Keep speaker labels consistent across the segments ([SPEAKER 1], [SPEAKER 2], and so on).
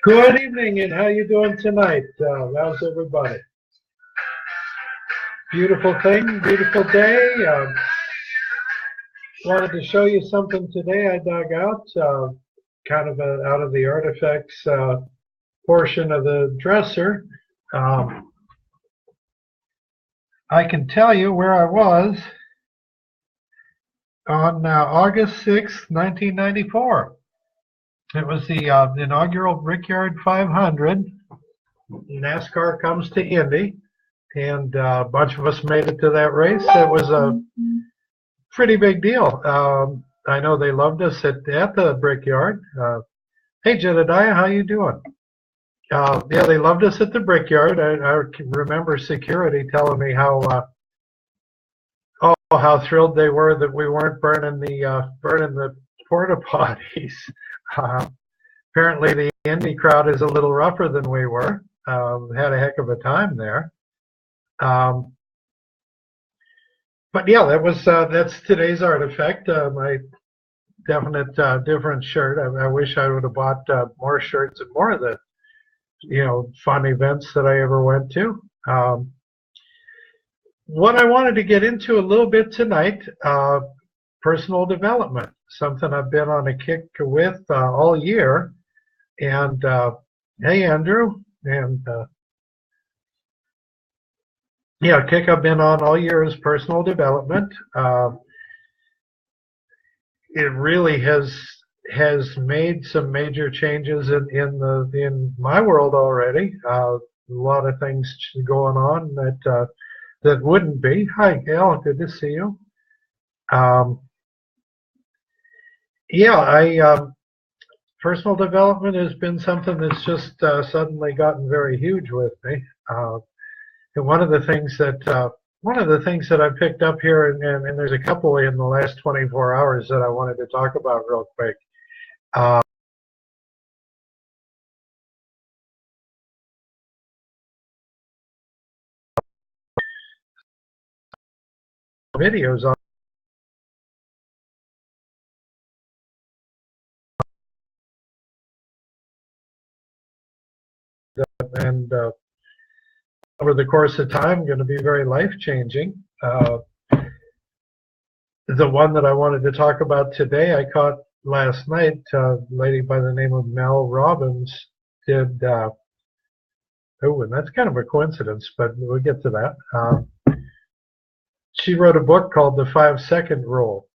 [SPEAKER 1] Good evening, and how you doing tonight? How's everybody? Beautiful thing, beautiful day. Wanted to show you something today I dug out, kind of out of the artifacts portion of the dresser. I can tell you where I was on August 6th, 1994. It was the inaugural Brickyard 500. NASCAR comes to Indy, and a bunch of us made it to that race. It was a pretty big deal. I know they loved us at the Brickyard. Hey, Jedediah, how you doing? Yeah, they loved us at the Brickyard. I remember security telling me how thrilled they were that we weren't burning the porta potties. Apparently, the Indy crowd is a little rougher than we were. Had a heck of a time there. But yeah, that's today's artifact. My definite different shirt. I wish I would have bought more shirts and more of the fun events that I ever went to. What I wanted to get into a little bit tonight, personal development, something I've been on a kick with all year. And hey, Andrew, and kick I've been on all year is personal development. It really has made some major changes in my world already. A lot of things going on that wouldn't be. Hi, Gail, good to see you. Personal development has been something that's just suddenly gotten very huge with me. And one of the things that I picked up here, and there's a couple in the last 24 hours that I wanted to talk about real quick. Videos on and over the course of time going to be very life-changing. The one that I wanted to talk about today I caught last night. A lady by the name of Mel Robbins did and that's kind of a coincidence, but we'll get to that. She wrote a book called The 5-Second Rule,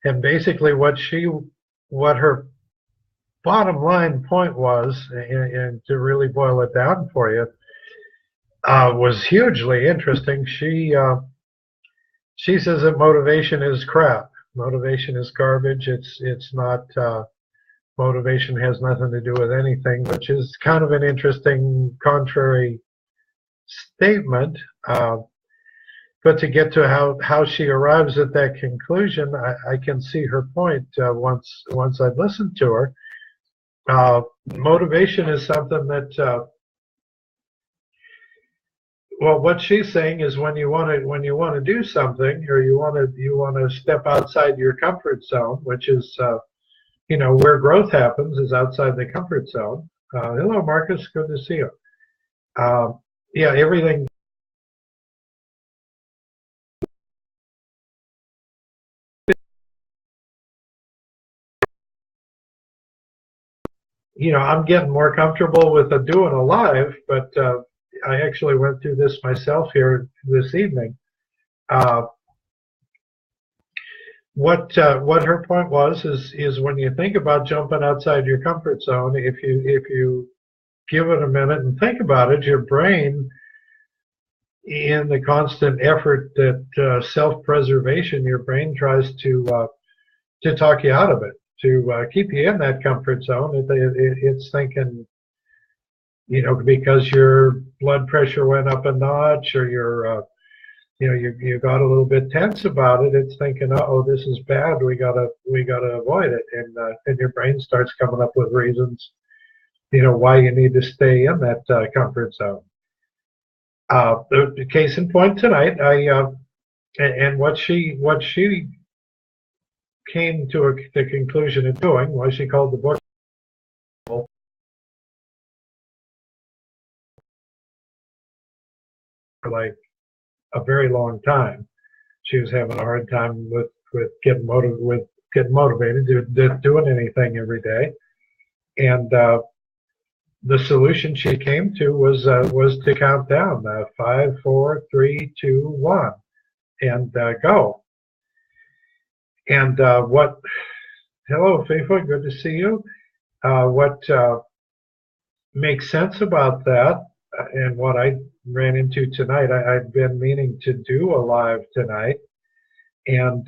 [SPEAKER 1] and basically what her bottom line point was, and to really boil it down for you, was hugely interesting. She says that motivation is crap. Motivation is garbage. It's not. Motivation has nothing to do with anything, which is kind of an interesting contrary statement. But to get to how she arrives at that conclusion, I can see her point once I've listened to her. Motivation is something that, what she's saying is when you want to do something, or you want to step outside your comfort zone, which is where growth happens, is outside the comfort zone. Hello, Marcus, good to see you. Everything. I'm getting more comfortable with doing a live, but I actually went through this myself here this evening. What her point was is when you think about jumping outside your comfort zone, if you give it a minute and think about it, your brain, in the constant effort that self-preservation, your brain tries to talk you out of it, to keep you in that comfort zone. It's thinking, because your blood pressure went up a notch, or you got a little bit tense about it. It's thinking, oh, this is bad. We gotta avoid it, and your brain starts coming up with reasons, why you need to stay in that comfort zone. The case in point tonight, and what she came to the conclusion of doing was she called the book for like a very long time. She was having a hard time with getting motivated to doing anything every day, and the solution she came to was to count down 5, 4, 3, 2, 1, and go. And what? Hello, FIFA. Good to see you. What makes sense about that, and what I ran into tonight, I've been meaning to do a live tonight, and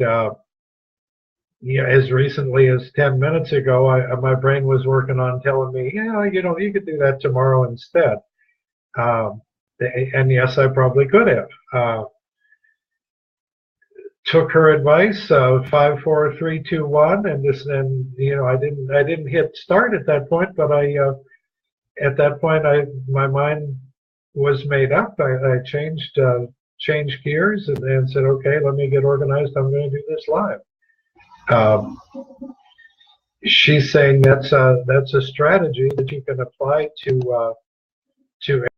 [SPEAKER 1] yeah, as recently as 10 minutes ago, my brain was working on telling me, yeah, you could do that tomorrow instead. And yes, I probably could have. Took her advice, 5, 4, 3, 2, 1, and I didn't hit start at that point, but at that point, my mind was made up. I changed gears and said, okay, let me get organized. I'm going to do this live. She's saying that's a strategy that you can apply to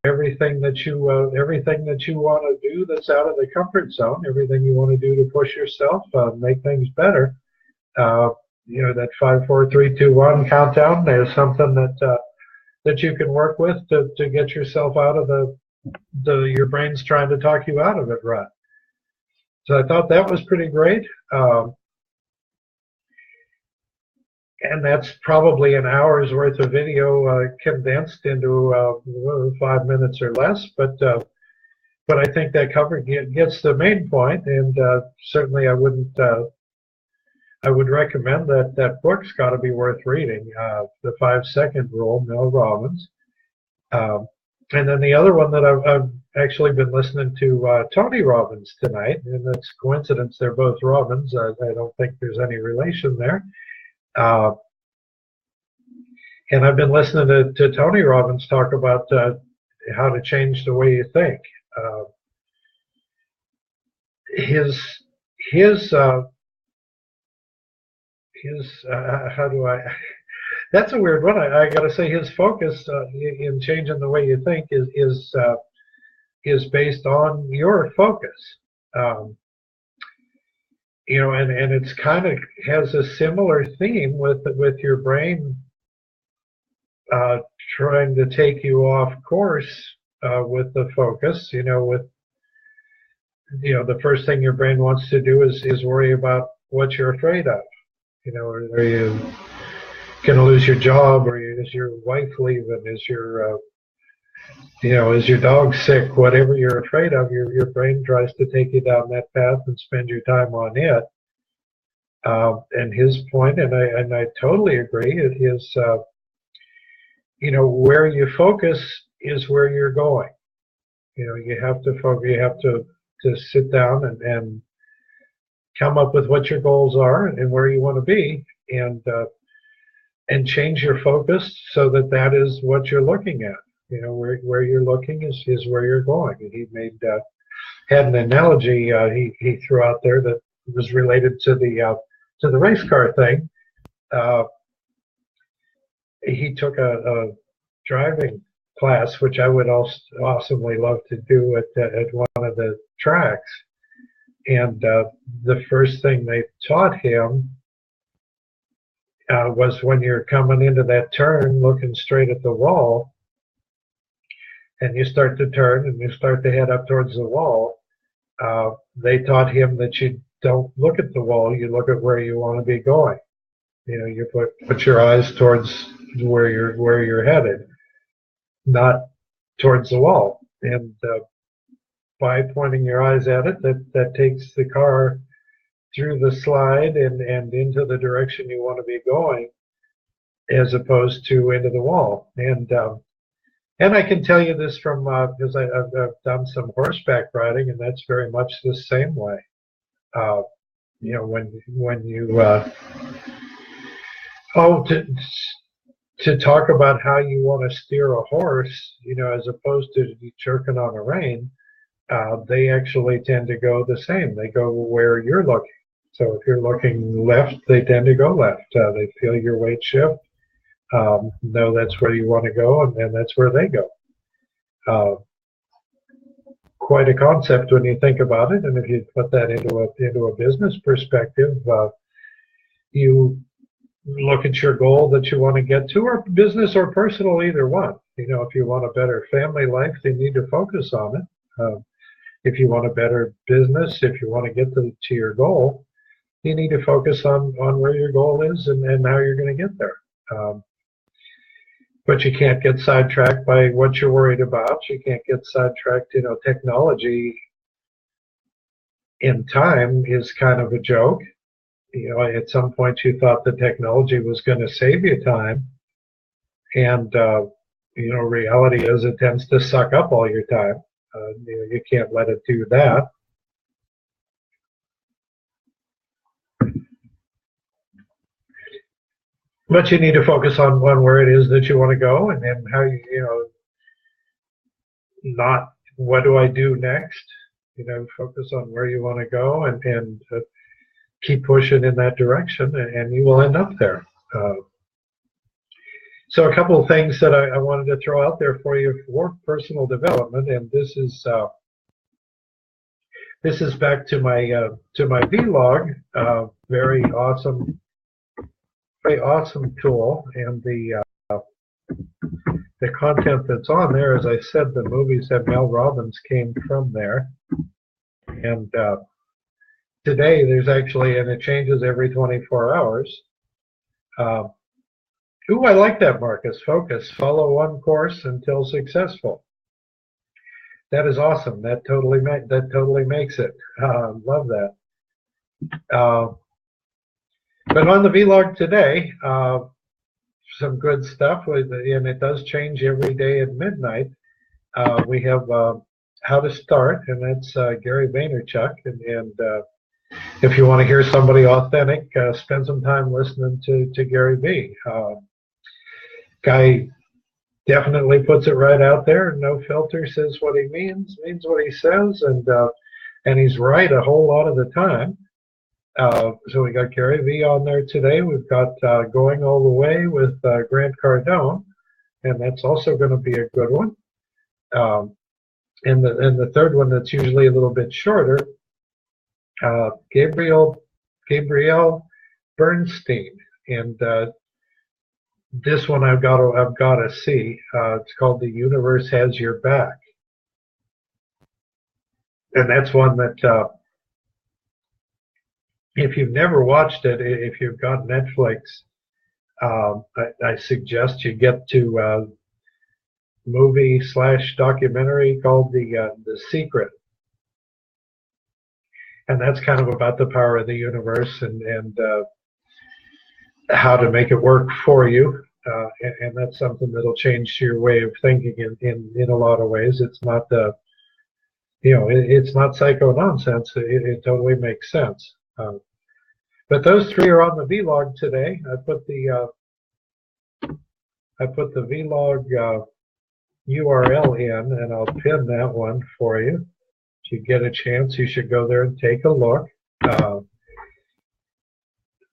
[SPEAKER 1] everything that you want to do that's out of the comfort zone, everything you want to do to push yourself, make things better. That 5, 4, 3, 2, 1 countdown is something that you can work with to get yourself out of your brain's trying to talk you out of it, right? So I thought that was pretty great. And that's probably an hour's worth of video condensed into 5 minutes or less. But I think that gets the main point, and certainly I would recommend that book's got to be worth reading. The 5-Second Rule, Mel Robbins. And then the other one that I've actually been listening to Tony Robbins tonight, and it's coincidence they're both Robbins. I don't think there's any relation there. And I've been listening to Tony Robbins talk about how to change the way you think. How do I? That's a weird one. I got to say, his focus in changing the way you think is based on your focus. And it's kind of has a similar theme with your brain trying to take you off course with the focus. The first thing your brain wants to do is worry about what you're afraid of. Are you going to lose your job, or is your wife leaving? Is your dog sick? Whatever you're afraid of, your brain tries to take you down that path and spend your time on it. And his point, and I totally agree, is where you focus is where you're going. You have to focus. You have to sit down and come up with what your goals are and where you want to be, and change your focus so that is what you're looking at. Where you're looking is where you're going. And he had an analogy he threw out there that was related to the race car thing. He took a driving class, which I would also awesomely love to do at one of the tracks. And the first thing they taught him was when you're coming into that turn, looking straight at the wall, and you start to turn and you start to head up towards the wall. They taught him that you don't look at the wall, you look at where you want to be going. You put your eyes towards where you're headed, not towards the wall. And by pointing your eyes at it, that takes the car through the slide and into the direction you want to be going, as opposed to into the wall. And I can tell you this from because I've done some horseback riding, and that's very much the same way. When you to talk about how you want to steer a horse, as opposed to jerking on a rein, they actually tend to go the same. They go where you're looking. So if you're looking left, they tend to go left. They feel your weight shift, know that's where you want to go, and that's where they go. Quite a concept when you think about it, and if you put that into a business perspective, you look at your goal that you want to get to, or business or personal, either one. You know, if you want a better family life, you need to focus on it. If you want a better business, if you want to get to your goal, you need to focus on where your goal is and how you're going to get there. But you can't get sidetracked by what you're worried about. You can't get sidetracked. You know, technology in time is kind of a joke. You know, at some point you thought the technology was going to save you time, and you know, reality is it tends to suck up all your time. You know, you can't let it do that. But you need to focus on where it is that you want to go, and then how you know, not what do I do next. You know, focus on where you want to go, and keep pushing in that direction, and you will end up there. So a couple of things that I wanted to throw out there for you for personal development, and this is back to my vlog. Very awesome tool, and the content that's on there, as I said, the movies that Mel Robbins came from there, and today there's actually, and it changes every 24 hours. Ooh, I like that, Marcus. Focus. Follow one course until successful. That is awesome. That totally makes it. Love that. But on the vlog today, some good stuff, and it does change every day at midnight. We have How to Start, and that's Gary Vaynerchuk. And if you want to hear somebody authentic, spend some time listening to Gary V. Guy definitely puts it right out there. No filter, says what he means what he says, and he's right a whole lot of the time. So we got Gary V on there today. We've got Going All the Way with Grant Cardone, and that's also going to be a good one. And the third one that's usually a little bit shorter, Gabrielle Bernstein, and this one I've got to see. It's called The Universe Has Your Back, and that's one that if you've never watched it, if you've got Netflix, I suggest you get to movie/documentary called The Secret. And that's kind of about the power of the universe and how to make it work for you. And that's something that'll change your way of thinking in a lot of ways. It's not it's not psycho nonsense. It totally makes sense. But those three are on the vlog today. I put the vlog URL in, and I'll pin that one for you. If you get a chance, you should go there and take a look.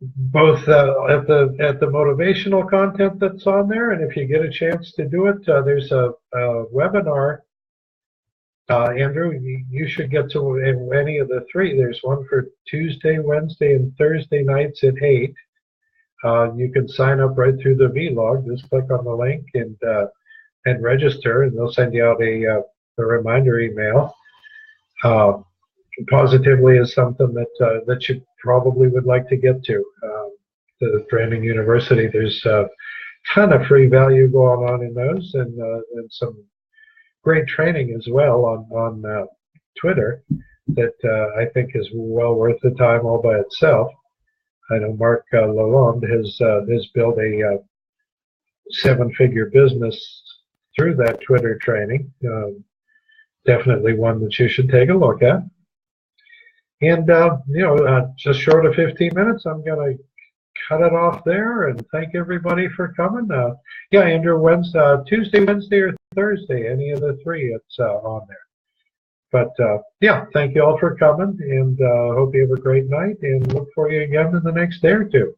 [SPEAKER 1] Both at the motivational content that's on there, and if you get a chance to do it, there's a webinar. Andrew, you should get to any of the three. There's one for Tuesday, Wednesday, and Thursday nights at 8. You can sign up right through the vlog. Just click on the link and register, and they'll send you out a reminder email. Positively is something that you probably would like to get to. The Branding University, there's a ton of free value going on in those, and some great training as well on Twitter that I think is well worth the time all by itself. I know Mark Lalonde has built a 7-figure business through that Twitter training. Definitely one that you should take a look at. And just short of 15 minutes, I'm going to cut it off there and thank everybody for coming. Yeah, Andrew, Tuesday, Wednesday, or Thursday, any of the three, it's on there. But yeah, thank you all for coming, and hope you have a great night, and look for you again in the next day or two.